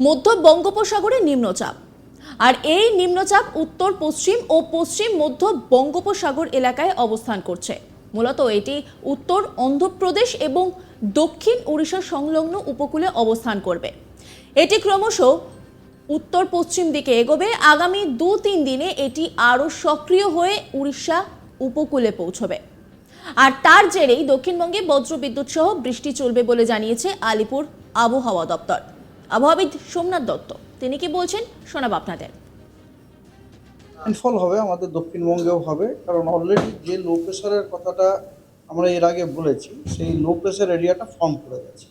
মধ্য বঙ্গোপসাগরে নিম্নচাপ, আর এই নিম্নচাপ উত্তর পশ্চিম ও পশ্চিম মধ্য বঙ্গোপসাগর এলাকায় অবস্থান করছে। মূলত এটি উত্তর অন্ধ্রপ্রদেশ এবং দক্ষিণ উড়িষ্যা সংলগ্ন উপকূলে অবস্থান করবে। এটি ক্রমশ উত্তর পশ্চিম দিকে এগোবে। আগামী 2-3 দিনে এটি আরও সক্রিয় হয়ে উড়িষ্যা উপকূলে পৌঁছবে। আর তার জেরেই দক্ষিণবঙ্গে বজ্রবিদ্যুৎ সহ বৃষ্টি চলবে বলে জানিয়েছে আলিপুর আবহাওয়া দপ্তর। আবহাওয়াবিদ সোমনাথ দত্ত তিনি কি বলছেন শোনাব আপনাদের। রেইনফল হবে আমাদের দক্ষিণবঙ্গেও হবে, কারণ অলরেডি যে লো প্রেশারের কথাটা আমরা এর আগে বলেছি সেই লো প্রেশার এরিয়াটা ফর্ম করে গেছে।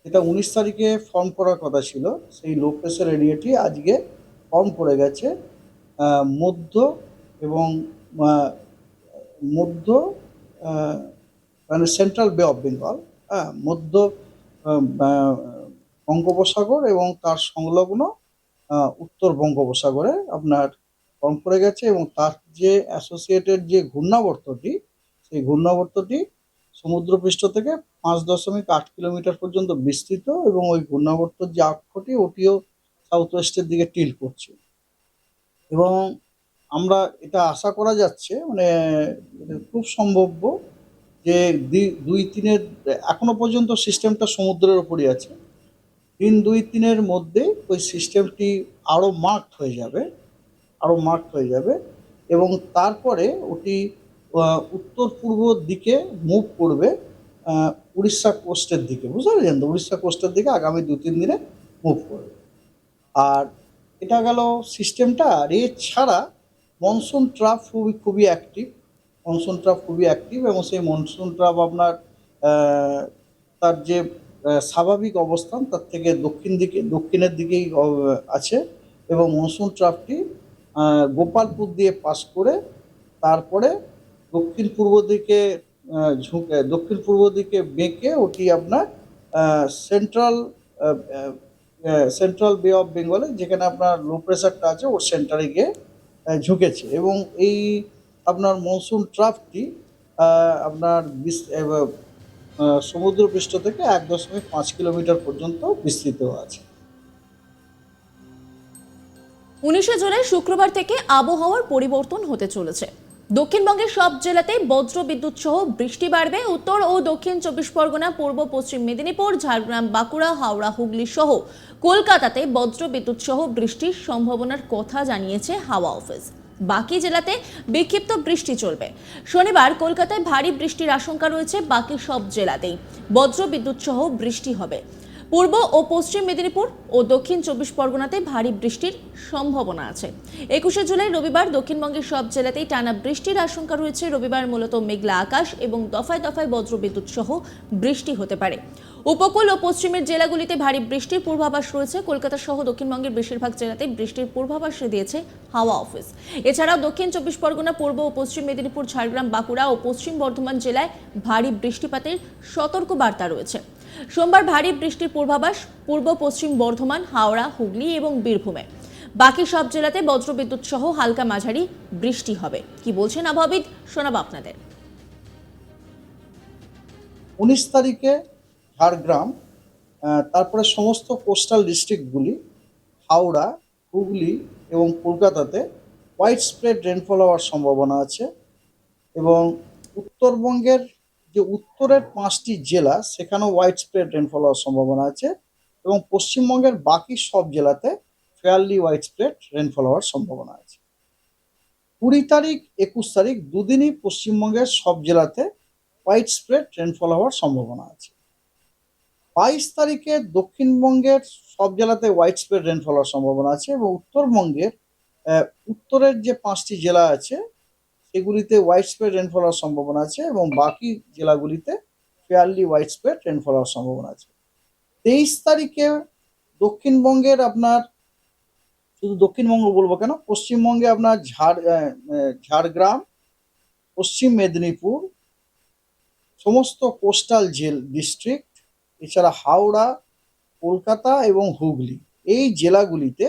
এটা 19 তারিখে ফর্ম করার কথা ছিল, সেই লো প্রেশার এরিয়াটি আজকে ফর্ম করে গেছে মধ্য এবং মধ্য মানে সেন্ট্রাল বে অফ বেঙ্গল, মধ্য বঙ্গোপসাগর এবং তার সংলগ্ন উত্তর বঙ্গোপসাগরে আপনার ফর্ম করে গেছে। এবং তার যে অ্যাসোসিয়েটেড যে ঘূর্ণাবর্তটি, সেই ঘূর্ণাবর্তটি সমুদ্রপৃষ্ঠ থেকে 5.8 কিলোমিটার পর্যন্ত বিস্তৃত, এবং ওই ঘূর্ণাবর্তর যে অক্ষটি ওটিও সাউথ ওয়েস্টের দিকে টিল্ট করছে। এবং আমরা এটা আশা করা যাচ্ছে, মানে এটা খুব সম্ভাব্য যে 2-3 এখনো পর্যন্ত সিস্টেমটা সমুদ্রের ওপরই আছে। 3-2-3 মধ্যে ওই সিস্টেমটি আরও মার্কড হয়ে যাবে এবং তারপরে ওটি উত্তর পূর্ব দিকে মুভ করবে উড়িষ্যা কোস্টের দিকে। বুঝতে পারছেন তো? উড়িষ্যা কোস্টের দিকে আগামী 2-3 দিনে মুভ করবে। আর এটা গেল সিস্টেমটা। আর এছাড়া মনসুন ট্রাফ খুবই অ্যাক্টিভ এবং সেই মনসুন ট্রাফ আপনার তার যে স্বাভাবিক অবস্থান তার থেকে দক্ষিণের দিকেই আছে। এবং মনসুন ট্রাফটি গোপালপুর দিয়ে পাস করে তারপরে দক্ষিণ পূর্ব দিকে বেঁকে ওটি আপনার সেন্ট্রাল সেন্ট্রাল বে অফ বেঙ্গলে, যেখানে আপনার লো প্রেশারটা আছে, ওর সেন্টারে গিয়ে ঝুঁকেছে। এবং এই আপনার মনসুন ট্রাফটি আপনার সমুদ্রপৃষ্ঠ থেকে 1.5 কিলোমিটার পর্যন্ত বিস্তৃত আছে। 19 জুলাই শুক্রবার থেকে আবহাওয়ার পরিবর্তন হতে চলেছে। দক্ষিণবঙ্গের সব জেলাতেই বজ্র বিদ্যুৎ সহ বৃষ্টি বাড়বে। উত্তর ও দক্ষিণ 24 পরগনা, পূর্ব পশ্চিম মেদিনীপুর, ঝাড়গ্রাম, বাঁকুড়া, হাওড়া, হুগলি সহ কলকাতাতে বজ্র বিদ্যুৎ সহ বৃষ্টির সম্ভাবনার কথা জানিয়েছে হাওয়া অফিস। বাকি জেলাতে বিক্ষিপ্ত বৃষ্টি চলবে। শনিবার কলকাতায় ভারী বৃষ্টির আশঙ্কা রয়েছে। বাকি সব জেলাতেই বজ্র বিদ্যুৎ সহ বৃষ্টি হবে। পূর্ব ও পশ্চিম মেদিনীপুর ও দক্ষিণ 24 পরগনাতে ভারী বৃষ্টির সম্ভাবনা আছে। 21 জুলাই রবিবার দক্ষিণবঙ্গের সব জেলাতেই টানা বৃষ্টির আশঙ্কা রয়েছে। রবিবার মূলত মেঘলা আকাশ এবং দফায় দফায় বজ্রবিদ্যুৎ সহ বৃষ্টি হতে পারে। উপকূল ও পশ্চিমের জেলাগুলিতে ভারী বৃষ্টির পূর্বাভাস রয়েছে। কলকাতা সহ দক্ষিণবঙ্গের বেশিরভাগ জেলাতে বৃষ্টির পূর্বাভাস দিয়েছে হাওয়া অফিস। এছাড়াও দক্ষিণ 24 পরগনা, পূর্ব ও পশ্চিম মেদিনীপুর, ঝাড়গ্রাম, বাঁকুড়া ও পশ্চিম বর্ধমান জেলায় ভারী বৃষ্টিপাতের সতর্ক বার্তা রয়েছে। সোমবার ভারী বৃষ্টির পূর্বাভাস পূর্ব পশ্চিম বর্ধমান, হাওড়া, হুগলি এবং বীরভূমে। বাকি সব জেলাতে বজ্রবিদ্যুৎ সহ হালকা মাঝারি বৃষ্টি হবে। কি বলছেন আবহাওয়াবিদ শোনাবো আপনাদের। 19 তারিখে ঝাড়গ্রাম, তারপরে সমস্ত কোস্টাল ডিস্ট্রিক্টগুলি, হাওড়া, হুগলি এবং কলকাতাতে হোয়াইট স্প্রেড রেনফল হওয়ার সম্ভাবনা আছে। এবং উত্তরবঙ্গের যে উত্তরের 5টি জেলা, সেখানেও হোয়াইট স্প্রেড রেনফল হওয়ার সম্ভাবনা আছে। এবং পশ্চিমবঙ্গের বাকি সব জেলাতে ফেয়ারলি হোয়াইট স্প্রেড রেনফল হওয়ার সম্ভাবনা আছে। 20 তারিখ 21 তারিখ দুদিনই পশ্চিমবঙ্গের সব জেলাতে হোয়াইট স্প্রেড রেনফল হওয়ার সম্ভাবনা আছে। 22 তারিখে দক্ষিণবঙ্গের সব জেলাতে হোয়াইট স্প্রেড রেনফল হওয়ার সম্ভাবনা আছে। এবং উত্তরবঙ্গের উত্তরের যে 5টি জেলা আছে সেগুলিতে হোয়াইট স্প্রেড রেনফল হওয়ার সম্ভাবনা আছে এবং বাকি জেলাগুলিতে ফেয়ারলি হোয়াইট স্প্রেড রেনফল হওয়ার সম্ভাবনা আছে। 23 তারিখে দক্ষিণবঙ্গের আপনার, শুধু দক্ষিণবঙ্গ বলবো কেন, পশ্চিমবঙ্গে আপনার ঝাড়গ্রাম, পশ্চিম মেদিনীপুর, সমস্ত কোস্টাল ডিস্ট্রিক্ট, এছাড়া হাওড়া, কলকাতা এবং হুগলি, এই জেলাগুলিতে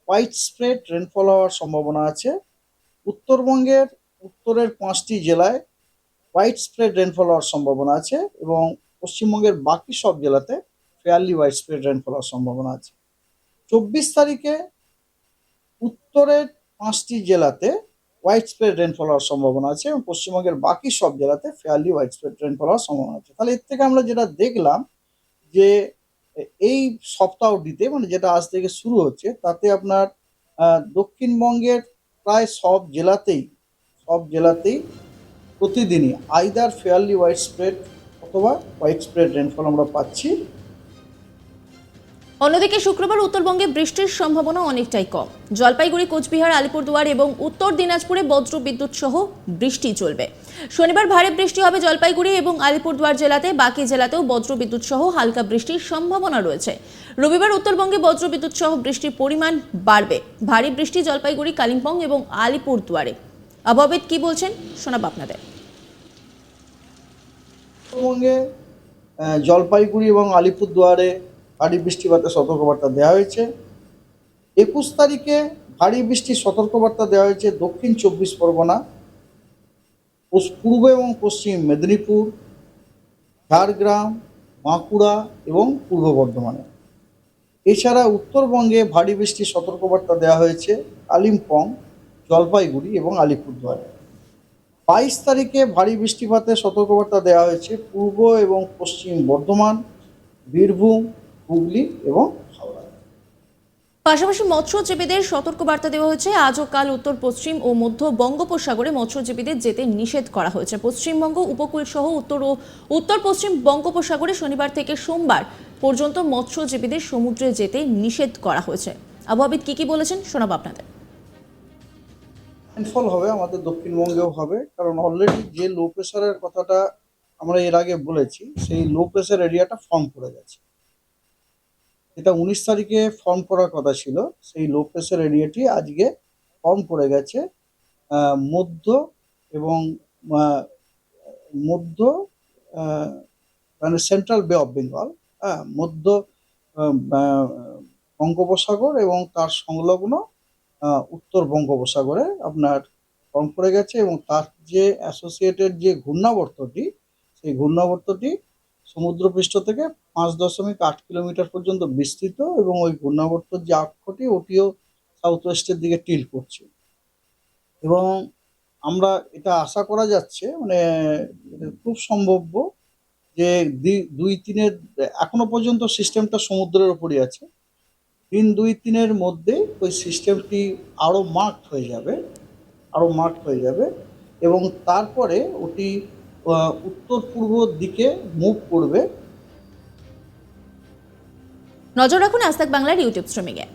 হোয়াইট স্প্রেড রেনফল হওয়ার সম্ভাবনা আছে। উত্তরবঙ্গের উত্তরের 5টি জেলায় হোয়াইট স্প্রেড রেনফল হওয়ার সম্ভাবনা আছে এবং পশ্চিমবঙ্গের বাকি সব জেলাতে ফেয়ারলি ওয়াইড স্প্রেড রেনফল হওয়ার সম্ভাবনা আছে। 24 তারিখে উত্তরের 5টি জেলাতে ওয়াইড স্প্রেড রেনফল হওয়ার সম্ভাবনা আছে এবং পশ্চিমবঙ্গের বাকি সব জেলাতে ফেয়ারলি ওয়াইড স্প্রেড রেনফল হওয়ার সম্ভাবনা আছে। তাহলে এর থেকে আমরা যেটা দেখলাম যে এই সপ্তাহটিতে মানে যেটা আজ থেকে শুরু হচ্ছে তাতে আপনার দক্ষিণবঙ্গের প্রায় সব জেলাতেই প্রতিদিনই আইদার ফেয়ারলি ওয়াইড স্প্রেড অথবা ওয়াইড স্প্রেড রেনফল আমরা পাচ্ছি। অন্যদিকে শুক্রবার উত্তরবঙ্গে বৃষ্টির সম্ভাবনা অনেকটাই কম। জলপাইগুড়ি, কোচবিহার, আলিপুরদুয়ার এবং উত্তর দিনাজপুরে বজ্র বিদ্যুৎ সহ বৃষ্টি চলবে। শনিবার ভারী বৃষ্টি হবে জলপাইগুড়ি এবং আলিপুরদুয়ার জেলাতে, বাকি জেলাতেও বজ্র বিদ্যুৎ সহ হালকা বৃষ্টির সম্ভাবনা রয়েছে। রবিবার উত্তরবঙ্গে বজ্র বিদ্যুৎ সহ বৃষ্টির পরিমাণ বাড়বে। ভারী বৃষ্টি জলপাইগুড়ি, কালিম্পং এবং আলিপুরদুয়ারে। আবহাওয়াবিদ কি বলছেন শোনাবো আপনাদের। পশ্চিমবঙ্গে জলপাইগুড়ি এবং আলিপুরদুয়ারে ভারী বৃষ্টিপাতের সতর্কবার্তা দেওয়া হয়েছে। 21 তারিখে ভারী বৃষ্টির সতর্কবার্তা দেওয়া হয়েছে দক্ষিণ 24 পরগনা, পূর্ব এবং পশ্চিম মেদিনীপুর, ঝাড়গ্রাম, বাঁকুড়া এবং পূর্ব বর্ধমানে। এছাড়া উত্তরবঙ্গে ভারী বৃষ্টির সতর্কবার্তা দেওয়া হয়েছে কালিম্পং, জলপাইগুড়ি এবং আলিপুরদুয়ারে। 22 তারিখে ভারী বৃষ্টিপাতের সতর্কবার্তা দেওয়া হয়েছে পূর্ব এবং পশ্চিম বর্ধমান, বীরভূম, হুগলি এবং হাওড়া। পাশাপাশি মৎস্যজীবীদের সতর্কবার্তা দেওয়া হয়েছে। আজ ও কাল উত্তর পশ্চিম ও মধ্য বঙ্গোপসাগরে মৎস্যজীবীদের যেতে নিষেধ করা হয়েছে। পশ্চিমবঙ্গ উপকূল সহ উত্তর ও উত্তর পশ্চিম বঙ্গোপসাগরে শনিবার থেকে সোমবার পর্যন্ত মৎস্যজীবীদের সমুদ্রে যেতে নিষেধ করা হয়েছে। আবহাওয়াবিদ কি বলেছেন শোনাবো আপনাদের। রেনফল হবে আমাদের দক্ষিণবঙ্গেও হবে, কারণ অলরেডি যে লো প্রেশারের কথাটা আমরা এর আগে বলেছি সেই লো প্রেশার এরিয়াটা ফর্ম করে গেছে। এটা 19 তারিখে ফর্ম করার কথা ছিল, সেই লো প্রেশার এরিয়াটি আজকে ফর্ম করে গেছে মধ্য এবং মধ্য মানে সেন্ট্রাল বে অফ বেঙ্গল, মধ্য বঙ্গোপসাগর এবং তার সংলগ্ন উত্তর বঙ্গোপসাগরে আপনার ফর্ম করে গেছে এবং তার যে অ্যাসোসিয়েটেড যে ঘূর্ণাবর্তটি সেই ঘূর্ণাবর্তটি সমুদ্রপৃষ্ঠ থেকে 5.8 কিলোমিটার পর্যন্ত বিস্তৃত এবং ওই ঘূর্ণাবর্তর যে অক্ষটি ওটিও সাউথ ওয়েস্টের দিকে টিল করছে এবং আমরা এটা আশা করা যাচ্ছে মানে এটা খুব সম্ভাব্য যে 2-3 এখনো পর্যন্ত সিস্টেমটা সমুদ্রের ওপরই আছে। দিন 2-3 মধ্যে ওই সিস্টেমটি আরও মার্কড হয়ে যাবে এবং তারপরে ওটি উত্তর পূর্ব দিকে মুভ করবে। নজর রাখুন আজ তাক বাংলার ইউটিউব স্ট্রিমিংয়ে।